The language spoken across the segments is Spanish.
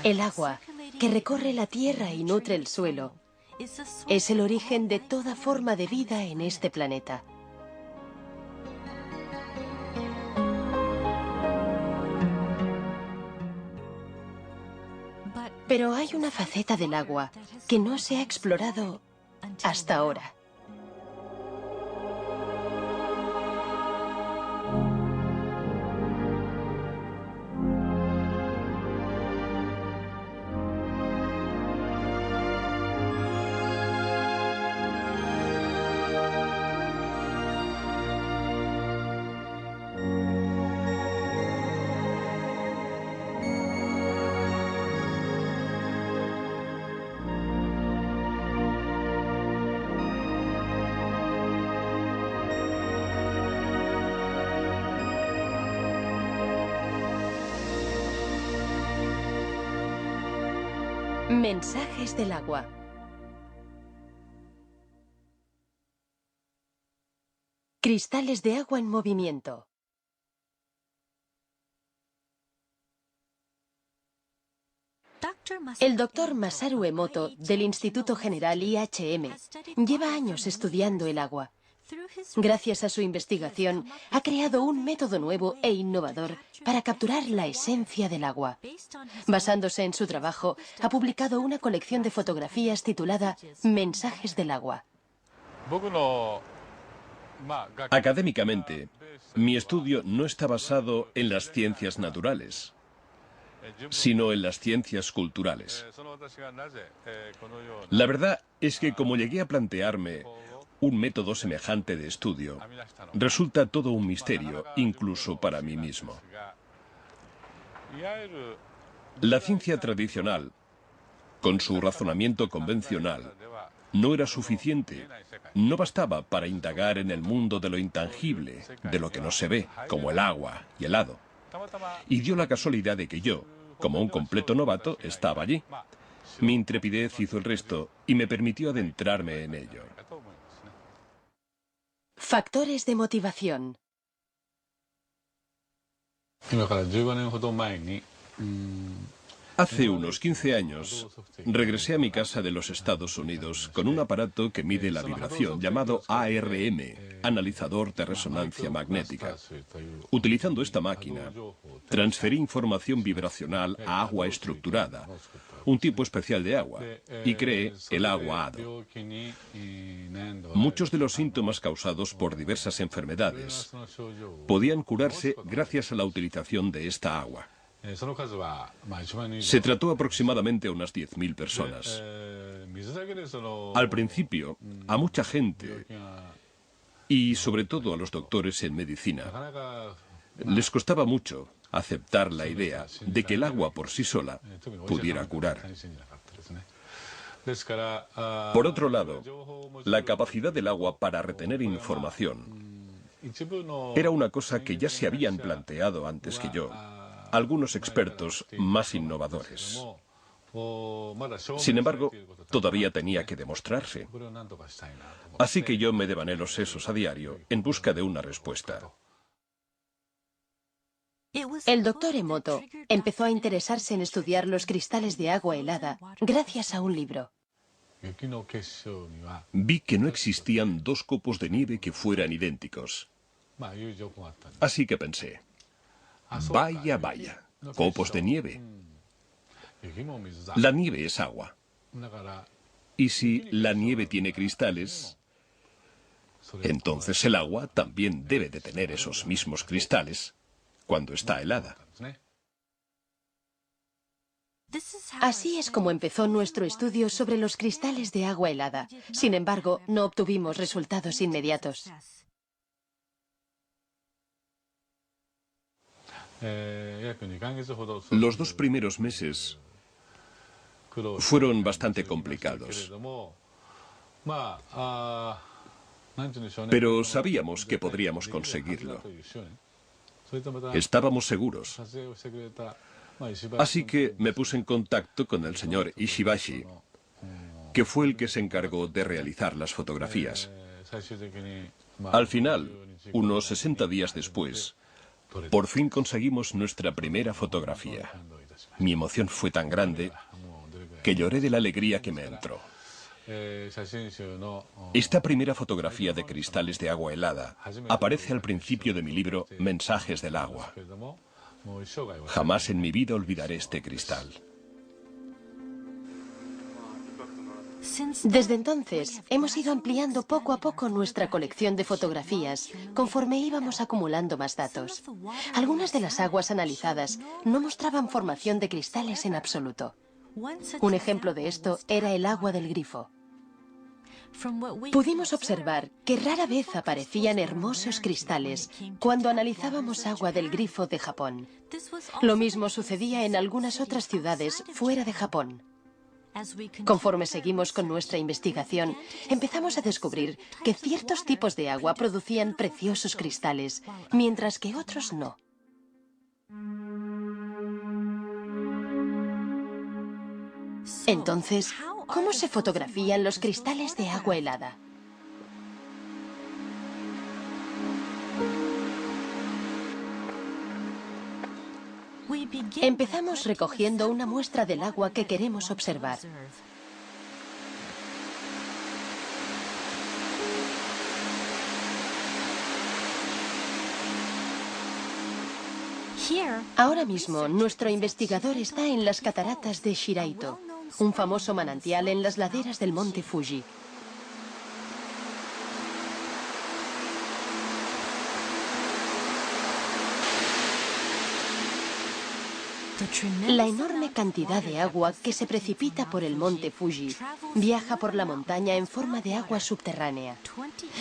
El agua, que recorre la tierra y nutre el suelo, es el origen de toda forma de vida en este planeta. Pero hay una faceta del agua que no se ha explorado hasta ahora. Mensajes del agua. Cristales de agua en movimiento. El doctor Masaru Emoto, del Instituto General IHM, lleva años estudiando el agua. Gracias a su investigación, ha creado un método nuevo e innovador para capturar la esencia del agua. Basándose en su trabajo, ha publicado una colección de fotografías titulada Mensajes del agua. Académicamente, mi estudio no está basado en las ciencias naturales, sino en las ciencias culturales. La verdad es que como llegué a plantearme un método semejante de estudio, resulta todo un misterio, incluso para mí mismo. La ciencia tradicional, con su razonamiento convencional, no era suficiente, no bastaba para indagar en el mundo de lo intangible, de lo que no se ve, como el agua y el hado. Y dio la casualidad de que yo, como un completo novato, estaba allí. Mi intrepidez hizo el resto y me permitió adentrarme en ello. Factores de motivación. Hace unos 15 años, regresé a mi casa de los Estados Unidos con un aparato que mide la vibración llamado ARM, analizador de resonancia magnética. Utilizando esta máquina, transferí información vibracional a agua estructurada, un tipo especial de agua, y creé el agua hado. Muchos de los síntomas causados por diversas enfermedades podían curarse gracias a la utilización de esta agua. Se trató aproximadamente a unas 10.000 personas. Al principio, a mucha gente, y sobre todo a los doctores en medicina, les costaba mucho aceptar la idea de que el agua por sí sola pudiera curar. Por otro lado, la capacidad del agua para retener información era una cosa que ya se habían planteado antes que yo algunos expertos más innovadores. Sin embargo, todavía tenía que demostrarse. Así que yo me devané los sesos a diario en busca de una respuesta. El doctor Emoto empezó a interesarse en estudiar los cristales de agua helada gracias a un libro. Vi que no existían dos copos de nieve que fueran idénticos. Así que pensé, vaya, vaya, copos de nieve. La nieve es agua. Y si la nieve tiene cristales, entonces el agua también debe de tener esos mismos cristales cuando está helada. Así es como empezó nuestro estudio sobre los cristales de agua helada. Sin embargo, no obtuvimos resultados inmediatos. Los 2 primeros meses fueron bastante complicados. Pero sabíamos que podríamos conseguirlo. Estábamos seguros. Así que me puse en contacto con el señor Ishibashi, que fue el que se encargó de realizar las fotografías. Al final, unos 60 días después, por fin conseguimos nuestra primera fotografía. Mi emoción fue tan grande que lloré de la alegría que me entró. Esta primera fotografía de cristales de agua helada aparece al principio de mi libro Mensajes del agua. Jamás en mi vida olvidaré este cristal. Desde entonces, hemos ido ampliando poco a poco nuestra colección de fotografías, conforme íbamos acumulando más datos. Algunas de las aguas analizadas no mostraban formación de cristales en absoluto. Un ejemplo de esto era el agua del grifo. Pudimos observar que rara vez aparecían hermosos cristales cuando analizábamos agua del grifo de Japón. Lo mismo sucedía en algunas otras ciudades fuera de Japón. Conforme seguimos con nuestra investigación, empezamos a descubrir que ciertos tipos de agua producían preciosos cristales, mientras que otros no. Entonces, ¿cómo se fotografían los cristales de agua helada? Empezamos recogiendo una muestra del agua que queremos observar. Ahora mismo, nuestro investigador está en las cataratas de Shiraito, un famoso manantial en las laderas del monte Fuji. La enorme cantidad de agua que se precipita por el monte Fuji viaja por la montaña en forma de agua subterránea.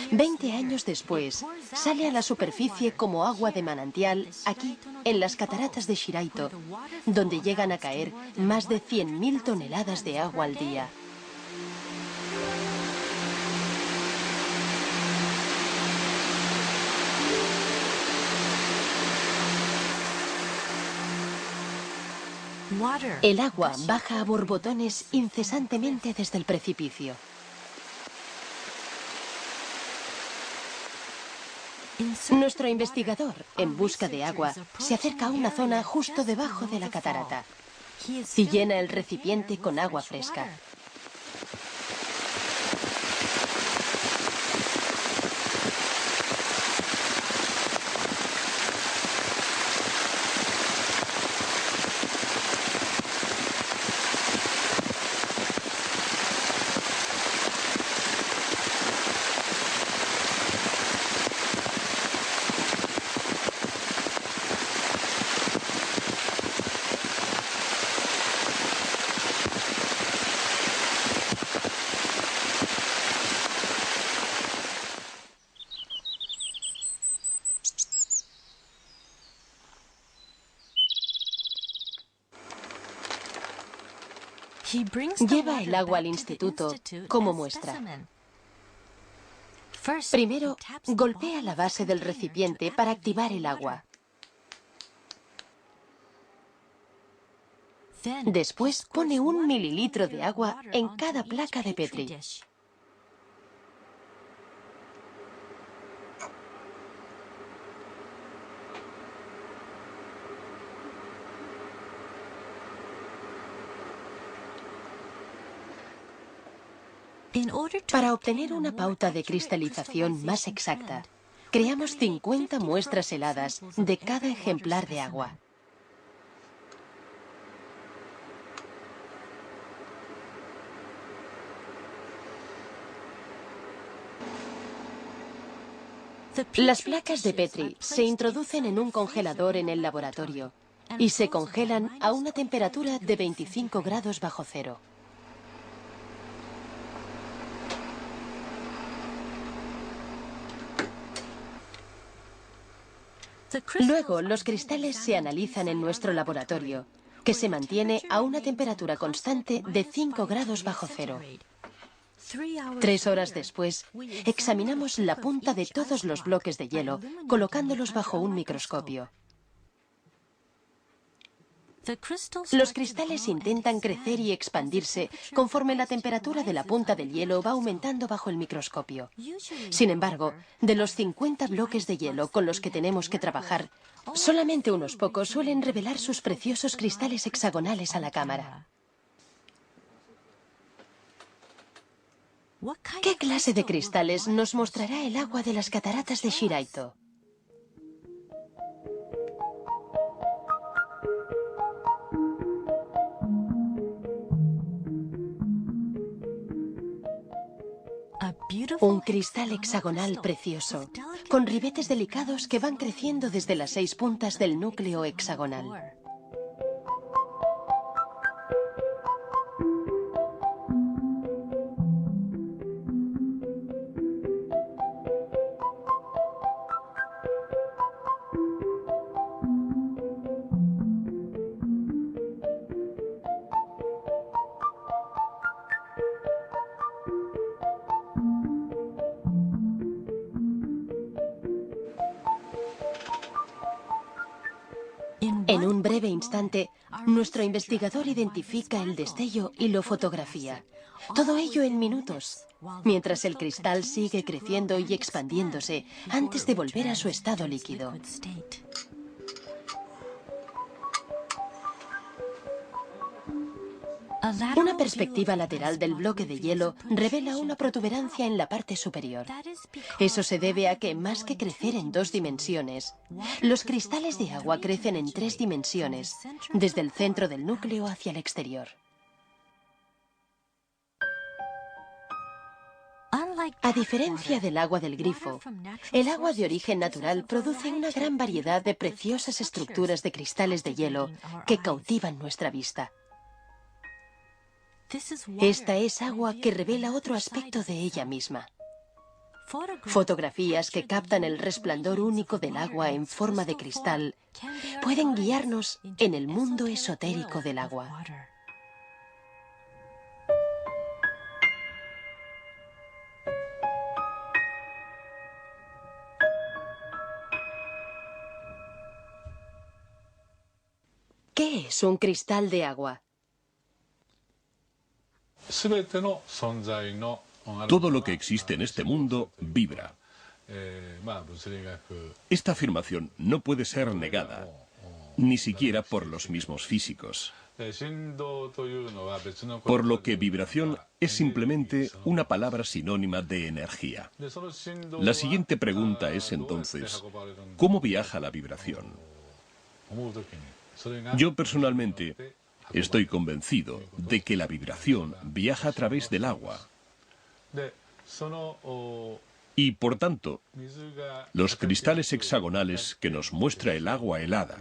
20 años después, sale a la superficie como agua de manantial aquí, en las cataratas de Shiraito, donde llegan a caer más de 100.000 toneladas de agua al día. El agua baja a borbotones incesantemente desde el precipicio. Nuestro investigador, en busca de agua, se acerca a una zona justo debajo de la catarata y llena el recipiente con agua fresca. Lleva el agua al instituto como muestra. Primero, golpea la base del recipiente para activar el agua. Después pone 1 mililitro de agua en cada placa de Petri. Para obtener una pauta de cristalización más exacta, creamos 50 muestras heladas de cada ejemplar de agua. Las placas de Petri se introducen en un congelador en el laboratorio y se congelan a una temperatura de 25 grados bajo cero. Luego, los cristales se analizan en nuestro laboratorio, que se mantiene a una temperatura constante de 5 grados bajo cero. 3 horas después, examinamos la punta de todos los bloques de hielo, colocándolos bajo un microscopio. Los cristales intentan crecer y expandirse conforme la temperatura de la punta del hielo va aumentando bajo el microscopio. Sin embargo, de los 50 bloques de hielo con los que tenemos que trabajar, solamente unos pocos suelen revelar sus preciosos cristales hexagonales a la cámara. ¿Qué clase de cristales nos mostrará el agua de las cataratas de Shiraito? Un cristal hexagonal precioso, con ribetes delicados que van creciendo desde las 6 puntas del núcleo hexagonal. En un breve instante, nuestro investigador identifica el destello y lo fotografía. Todo ello en minutos, mientras el cristal sigue creciendo y expandiéndose antes de volver a su estado líquido. Una perspectiva lateral del bloque de hielo revela una protuberancia en la parte superior. Eso se debe a que, más que crecer en 2 dimensiones, los cristales de agua crecen en 3 dimensiones, desde el centro del núcleo hacia el exterior. A diferencia del agua del grifo, el agua de origen natural produce una gran variedad de preciosas estructuras de cristales de hielo que cautivan nuestra vista. Esta es agua que revela otro aspecto de ella misma. Fotografías que captan el resplandor único del agua en forma de cristal pueden guiarnos en el mundo esotérico del agua. ¿Qué es un cristal de agua? Todo lo que existe en este mundo vibra. Esta afirmación no puede ser negada, ni siquiera por los mismos físicos. Por lo que vibración es simplemente una palabra sinónima de energía. La siguiente pregunta es entonces, ¿cómo viaja la vibración? Yo personalmente estoy convencido de que la vibración viaja a través del agua. Y por tanto, los cristales hexagonales que nos muestra el agua helada,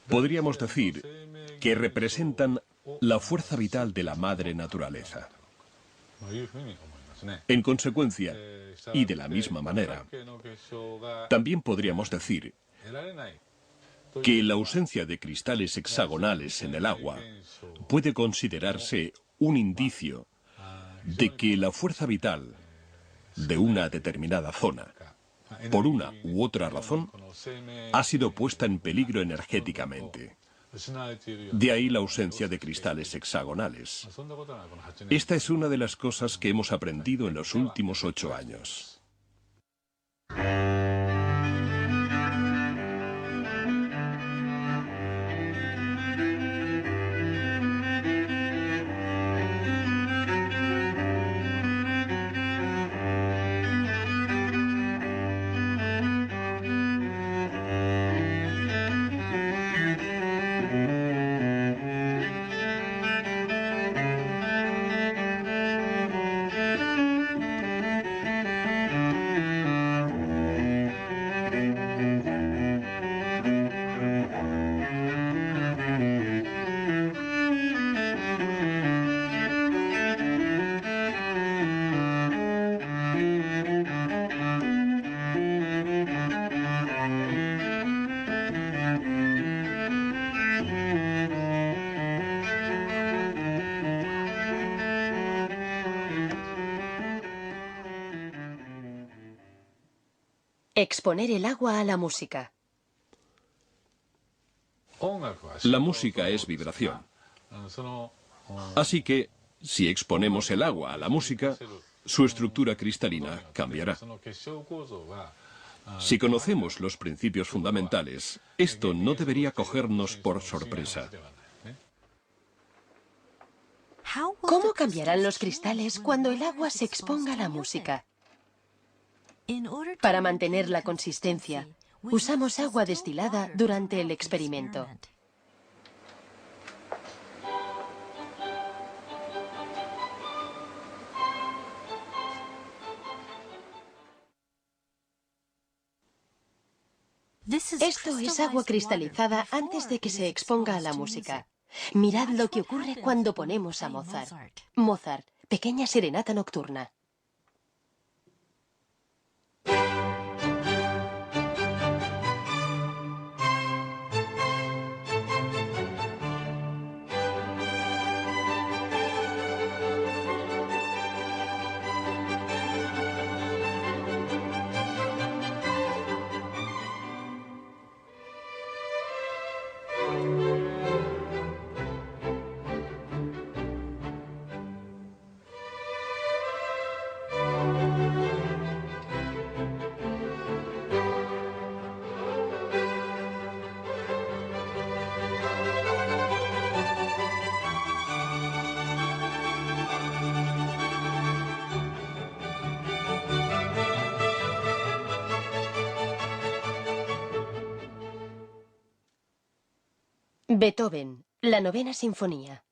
podríamos decir que representan la fuerza vital de la madre naturaleza. En consecuencia, y de la misma manera, también podríamos decir que la ausencia de cristales hexagonales en el agua puede considerarse un indicio de que la fuerza vital de una determinada zona, por una u otra razón, ha sido puesta en peligro energéticamente. De ahí la ausencia de cristales hexagonales. Esta es una de las cosas que hemos aprendido en los últimos 8 años. Exponer el agua a la música. La música es vibración. Así que, si exponemos el agua a la música, su estructura cristalina cambiará. Si conocemos los principios fundamentales, esto no debería cogernos por sorpresa. ¿Cómo cambiarán los cristales cuando el agua se exponga a la música? Para mantener la consistencia, usamos agua destilada durante el experimento. Esto es agua cristalizada antes de que se exponga a la música. Mirad lo que ocurre cuando ponemos a Mozart. Mozart, pequeña serenata nocturna. Beethoven, la novena sinfonía.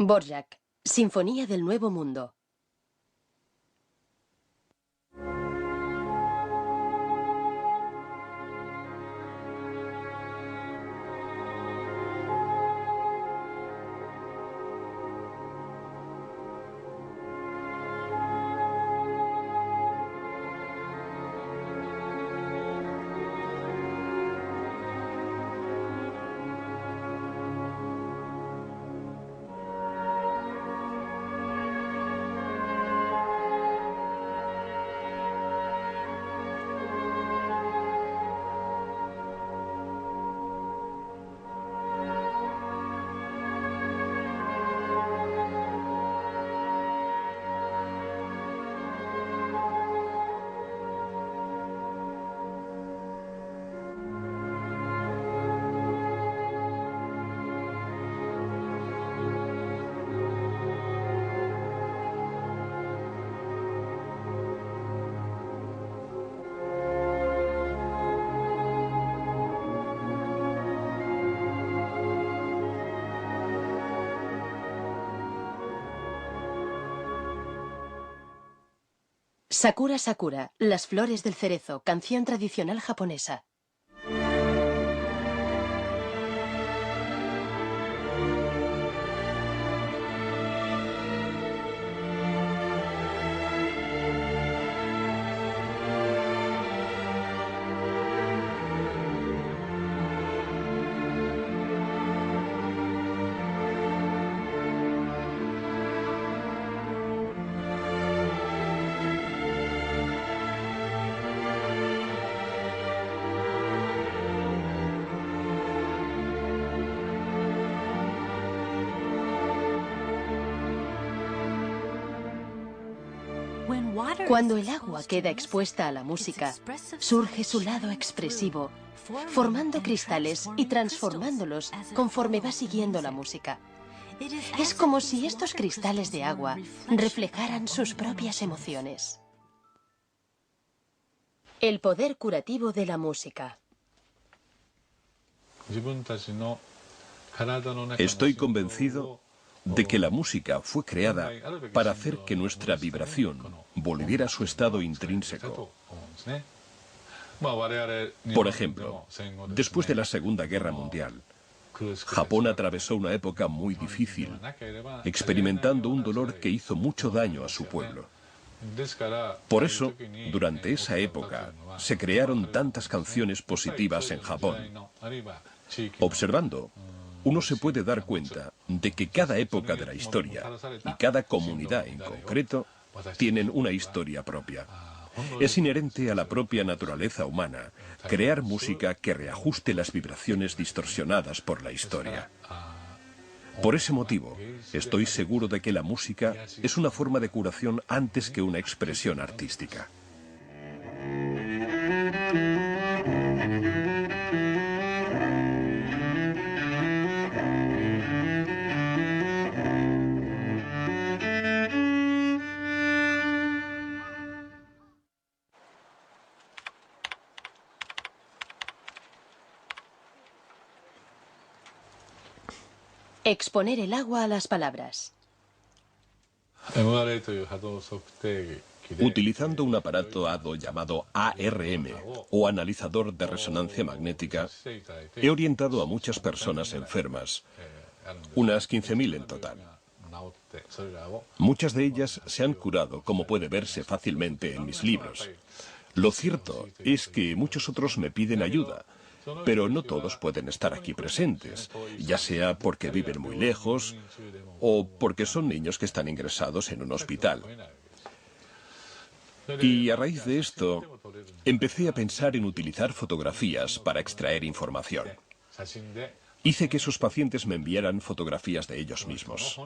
Dvořák, Sinfonía del Nuevo Mundo. Sakura Sakura, Las flores del cerezo, canción tradicional japonesa. Cuando el agua queda expuesta a la música, surge su lado expresivo, formando cristales y transformándolos conforme va siguiendo la música. Es como si estos cristales de agua reflejaran sus propias emociones. El poder curativo de la música. Estoy convencido de que la música fue creada para hacer que nuestra vibración volviera a su estado intrínseco. Por ejemplo, después de la Segunda Guerra Mundial, Japón atravesó una época muy difícil, experimentando un dolor que hizo mucho daño a su pueblo. Por eso, durante esa época, se crearon tantas canciones positivas en Japón. Observando, uno se puede dar cuenta de que cada época de la historia y cada comunidad en concreto tienen una historia propia. Es inherente a la propia naturaleza humana crear música que reajuste las vibraciones distorsionadas por la historia. Por ese motivo, estoy seguro de que la música es una forma de curación antes que una expresión artística. Exponer el agua a las palabras. Utilizando un aparato HADO llamado ARM, o analizador de resonancia magnética, he orientado a muchas personas enfermas, unas 15.000 en total. Muchas de ellas se han curado, como puede verse fácilmente en mis libros. Lo cierto es que muchos otros me piden ayuda, pero no todos pueden estar aquí presentes, ya sea porque viven muy lejos o porque son niños que están ingresados en un hospital. Y a raíz de esto, empecé a pensar en utilizar fotografías para extraer información. Hice que esos pacientes me enviaran fotografías de ellos mismos.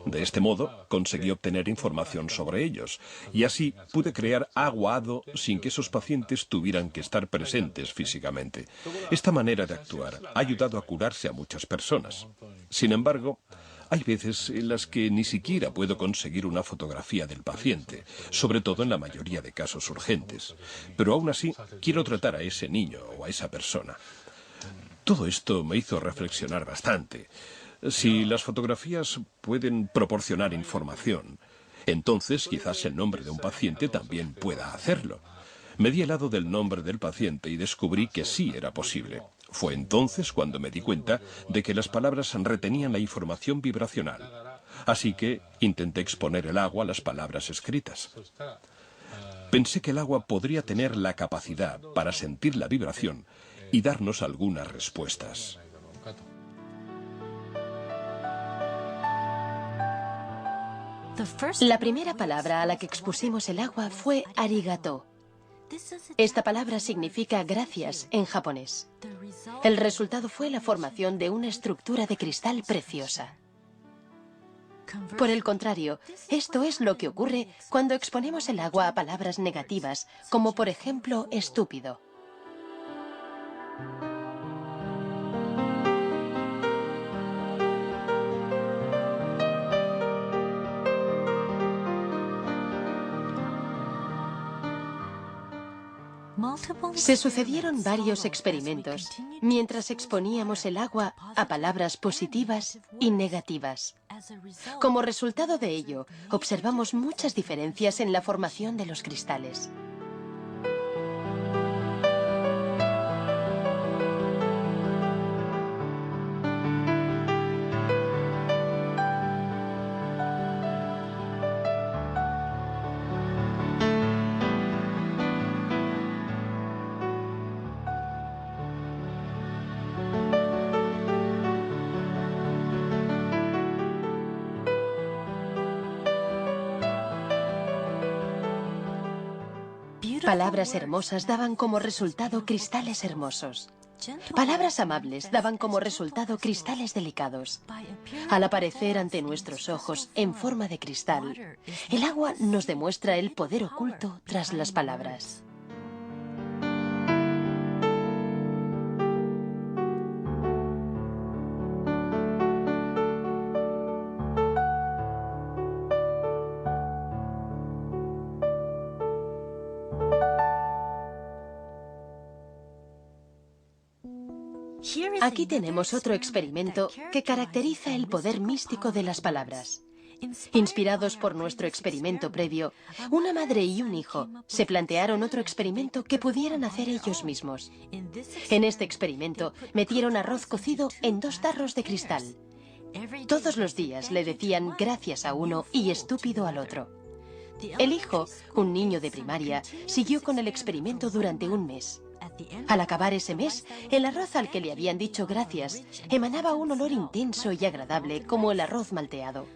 De este modo, conseguí obtener información sobre ellos, y así pude crear agua HADO sin que esos pacientes tuvieran que estar presentes físicamente. Esta manera de actuar ha ayudado a curarse a muchas personas. Sin embargo, hay veces en las que ni siquiera puedo conseguir una fotografía del paciente, sobre todo en la mayoría de casos urgentes. Pero aún así, quiero tratar a ese niño o a esa persona. Todo esto me hizo reflexionar bastante. Si las fotografías pueden proporcionar información, entonces quizás el nombre de un paciente también pueda hacerlo. Me di helado del nombre del paciente y descubrí que sí era posible. Fue entonces cuando me di cuenta de que las palabras retenían la información vibracional. Así que intenté exponer el agua a las palabras escritas. Pensé que el agua podría tener la capacidad para sentir la vibración y darnos algunas respuestas. La primera palabra a la que expusimos el agua fue arigato. Esta palabra significa gracias en japonés. El resultado fue la formación de una estructura de cristal preciosa. Por el contrario, esto es lo que ocurre cuando exponemos el agua a palabras negativas, como por ejemplo estúpido. Se sucedieron varios experimentos mientras exponíamos el agua a palabras positivas y negativas. Como resultado de ello, observamos muchas diferencias en la formación de los cristales. Palabras hermosas daban como resultado cristales hermosos. Palabras amables daban como resultado cristales delicados. Al aparecer ante nuestros ojos en forma de cristal, el agua nos demuestra el poder oculto tras las palabras. Aquí tenemos otro experimento que caracteriza el poder místico de las palabras. Inspirados por nuestro experimento previo, una madre y un hijo se plantearon otro experimento que pudieran hacer ellos mismos. En este experimento metieron arroz cocido en 2 tarros de cristal. Todos los días le decían gracias a uno y estúpido al otro. El hijo, un niño de primaria, siguió con el experimento durante un mes. Al acabar ese mes, el arroz al que le habían dicho gracias emanaba un olor intenso y agradable como el arroz malteado.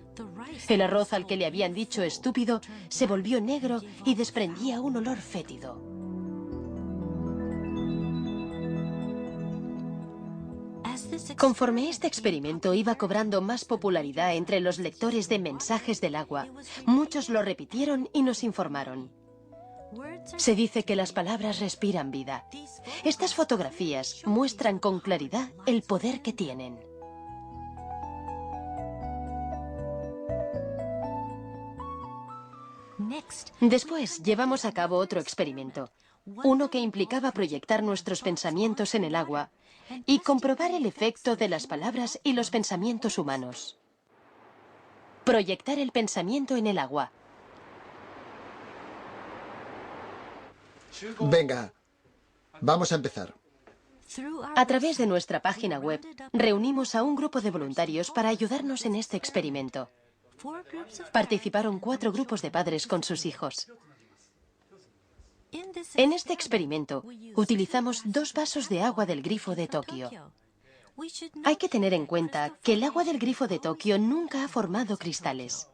El arroz al que le habían dicho estúpido se volvió negro y desprendía un olor fétido. Conforme este experimento iba cobrando más popularidad entre los lectores de mensajes del agua, muchos lo repitieron y nos informaron. Se dice que las palabras respiran vida. Estas fotografías muestran con claridad el poder que tienen. Después llevamos a cabo otro experimento, uno que implicaba proyectar nuestros pensamientos en el agua y comprobar el efecto de las palabras y los pensamientos humanos. Proyectar el pensamiento en el agua. Venga, vamos a empezar. A través de nuestra página web, reunimos a un grupo de voluntarios para ayudarnos en este experimento. Participaron 4 grupos de padres con sus hijos. En este experimento, utilizamos 2 vasos de agua del grifo de Tokio. Hay que tener en cuenta que el agua del grifo de Tokio nunca ha formado cristales.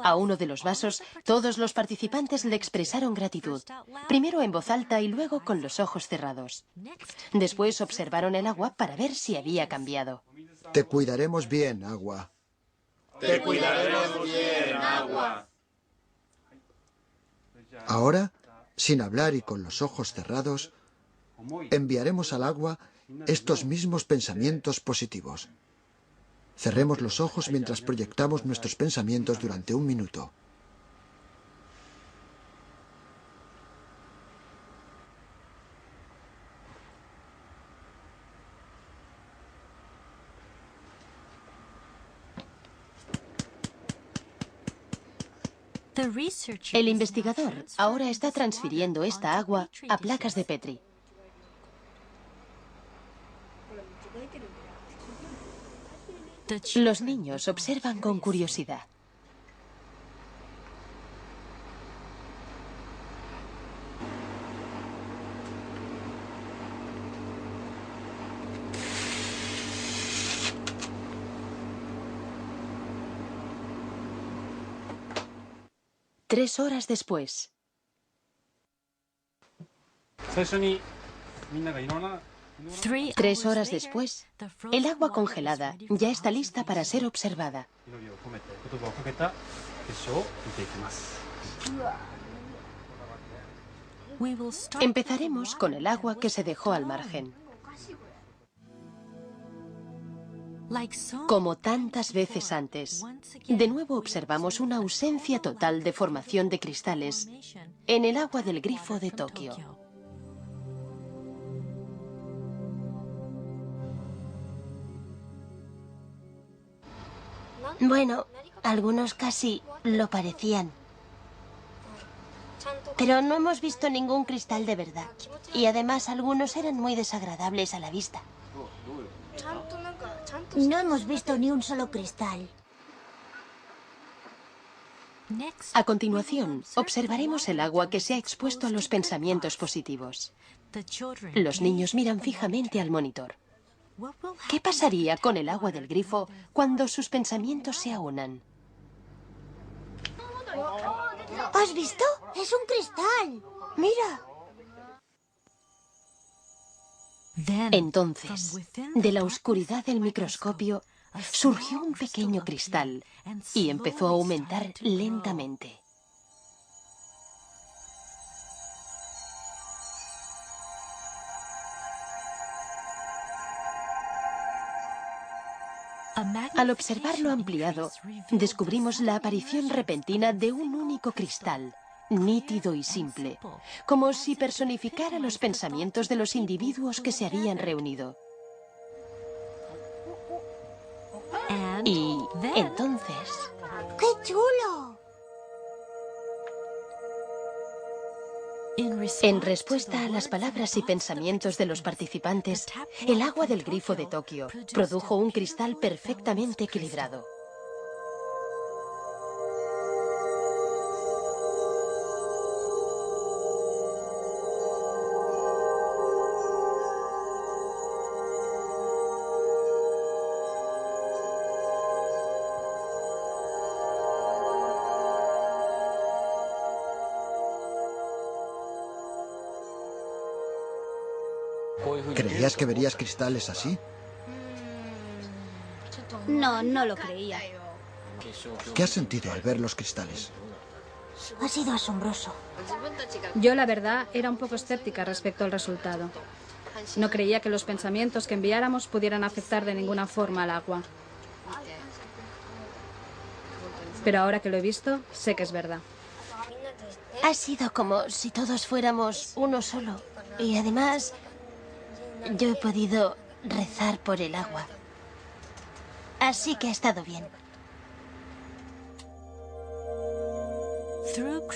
A uno de los vasos, todos los participantes le expresaron gratitud, primero en voz alta y luego con los ojos cerrados. Después observaron el agua para ver si había cambiado. Te cuidaremos bien, agua. Te cuidaremos bien, agua. Ahora, sin hablar y con los ojos cerrados, enviaremos al agua estos mismos pensamientos positivos. Cerremos los ojos mientras proyectamos nuestros pensamientos durante 1 minuto. El investigador ahora está transfiriendo esta agua a placas de Petri. Los niños observan con curiosidad. Tres horas después. 3 horas después, el agua congelada ya está lista para ser observada. Empezaremos con el agua que se dejó al margen. Como tantas veces antes, de nuevo observamos una ausencia total de formación de cristales en el agua del grifo de Tokio. Bueno, algunos casi lo parecían. Pero no hemos visto ningún cristal de verdad. Y además algunos eran muy desagradables a la vista. No hemos visto ni un solo cristal. A continuación, observaremos el agua que se ha expuesto a los pensamientos positivos. Los niños miran fijamente al monitor. ¿Qué pasaría con el agua del grifo cuando sus pensamientos se aunan? ¿Has visto? ¡Es un cristal! ¡Mira! Entonces, de la oscuridad del microscopio, surgió un pequeño cristal y empezó a aumentar lentamente. Al observarlo ampliado, descubrimos la aparición repentina de un único cristal, nítido y simple, como si personificara los pensamientos de los individuos que se habían reunido. Y entonces... ¡Qué chulo! En respuesta a las palabras y pensamientos de los participantes, el agua del grifo de Tokio produjo un cristal perfectamente equilibrado. ¿Creías que verías cristales así? No, no lo creía. ¿Qué has sentido al ver los cristales? Ha sido asombroso. Yo, la verdad, era un poco escéptica respecto al resultado. No creía que los pensamientos que enviáramos pudieran afectar de ninguna forma al agua. Pero ahora que lo he visto, sé que es verdad. Ha sido como si todos fuéramos uno solo. Y además, yo he podido rezar por el agua. Así que ha estado bien.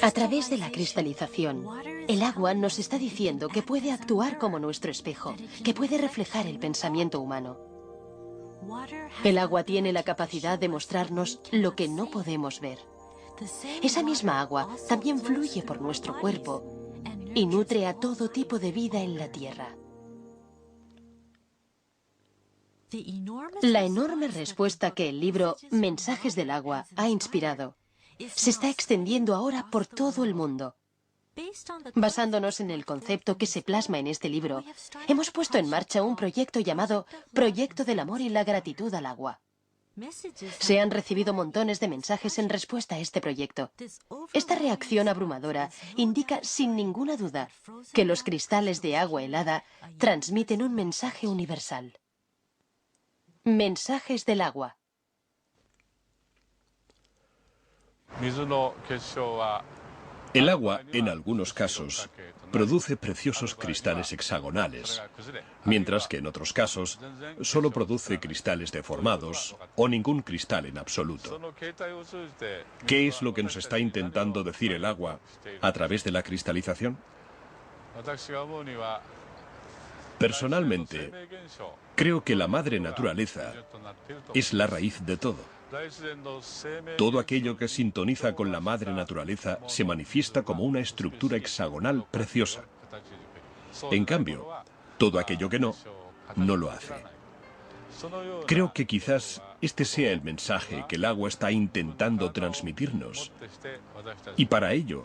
A través de la cristalización, el agua nos está diciendo que puede actuar como nuestro espejo, que puede reflejar el pensamiento humano. El agua tiene la capacidad de mostrarnos lo que no podemos ver. Esa misma agua también fluye por nuestro cuerpo y nutre a todo tipo de vida en la Tierra. La enorme respuesta que el libro Mensajes del agua ha inspirado se está extendiendo ahora por todo el mundo. Basándonos en el concepto que se plasma en este libro, hemos puesto en marcha un proyecto llamado Proyecto del Amor y la Gratitud al Agua. Se han recibido montones de mensajes en respuesta a este proyecto. Esta reacción abrumadora indica sin ninguna duda que los cristales de agua helada transmiten un mensaje universal. Mensajes del agua. El agua, en algunos casos, produce preciosos cristales hexagonales, mientras que en otros casos solo produce cristales deformados o ningún cristal en absoluto. ¿Qué es lo que nos está intentando decir el agua a través de la cristalización? Personalmente, creo que la madre naturaleza es la raíz de todo. Todo aquello que sintoniza con la madre naturaleza se manifiesta como una estructura hexagonal preciosa. En cambio, todo aquello que no, no lo hace. Creo que quizás este sea el mensaje que el agua está intentando transmitirnos. Y para ello,